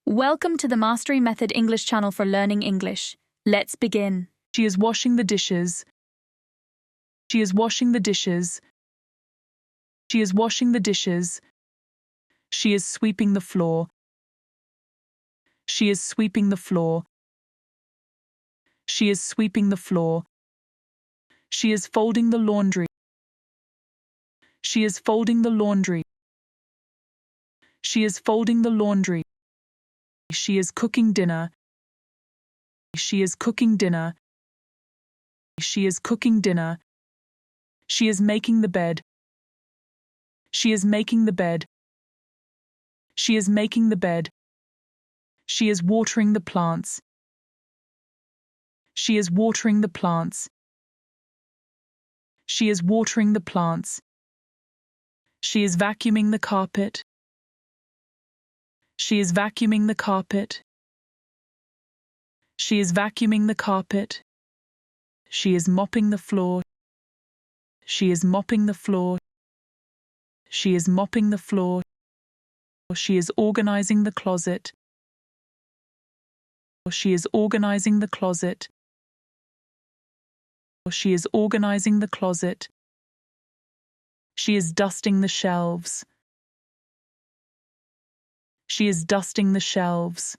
Welcome to the Mastery Method English channel for learning English. Let's begin. She is washing the dishes. She is washing the dishes. She is washing the dishes. She is sweeping the floor. She is sweeping the floor. She is sweeping the floor. She is folding the laundry. She is folding the laundry. She is folding the laundry. She is cooking dinner. She is cooking dinner. She is cooking dinner. She is making the bed. She is making the bed. She is making the bed. She is watering the plants. She is watering the plants. She is watering the plants. She is vacuuming the carpet. She is vacuuming the carpet. She is vacuuming the carpet. She is mopping the floor. She is mopping the floor. She is mopping the floor. She is organizing the closet. She is organizing the closet. She is organizing the closet. She is dusting the shelves. She is dusting the shelves.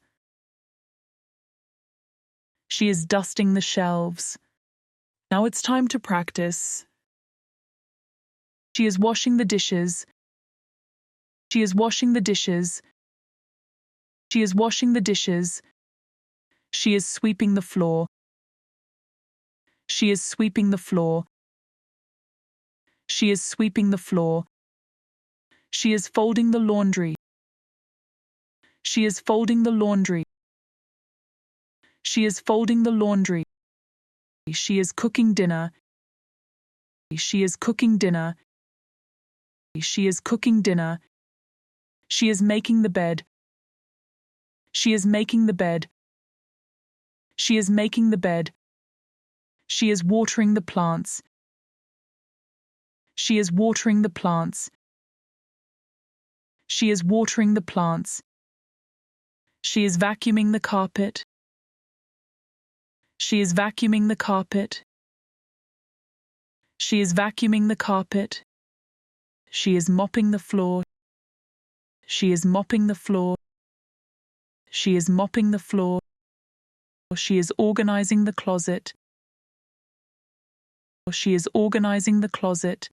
She is dusting the shelves. Now it's time to practice. She is washing the dishes. She is washing the dishes. She is washing the dishes. She is sweeping the floor. She is sweeping the floor. She is sweeping the floor. She is folding the laundry. She is folding the laundry. She is folding the laundry. She is cooking dinner. She is cooking dinner. She is cooking dinner. She is making the bed. She is making the bed. She is making the bed. She is watering the plants. She is watering the plants. She is watering the plants. She is vacuuming the carpet. She is vacuuming the carpet. She is vacuuming the carpet. She is mopping the floor. She is mopping the floor. She is mopping the floor. She is organizing the closet. She is organizing the closet.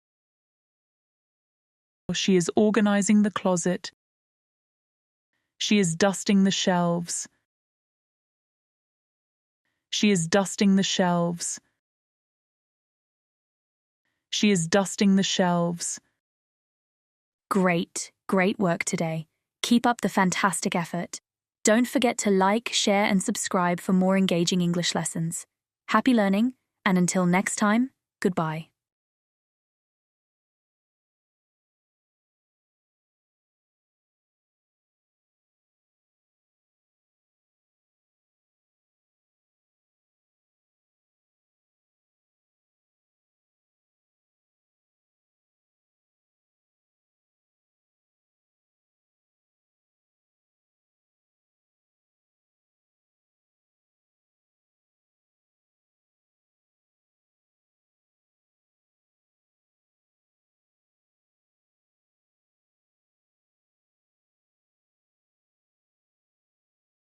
She is organizing the closet. She is dusting the shelves. She is dusting the shelves. She is dusting the shelves. Great work today. Keep up the fantastic effort. Don't forget to like, share, and subscribe for more engaging English lessons. Happy learning, and until next time, goodbye.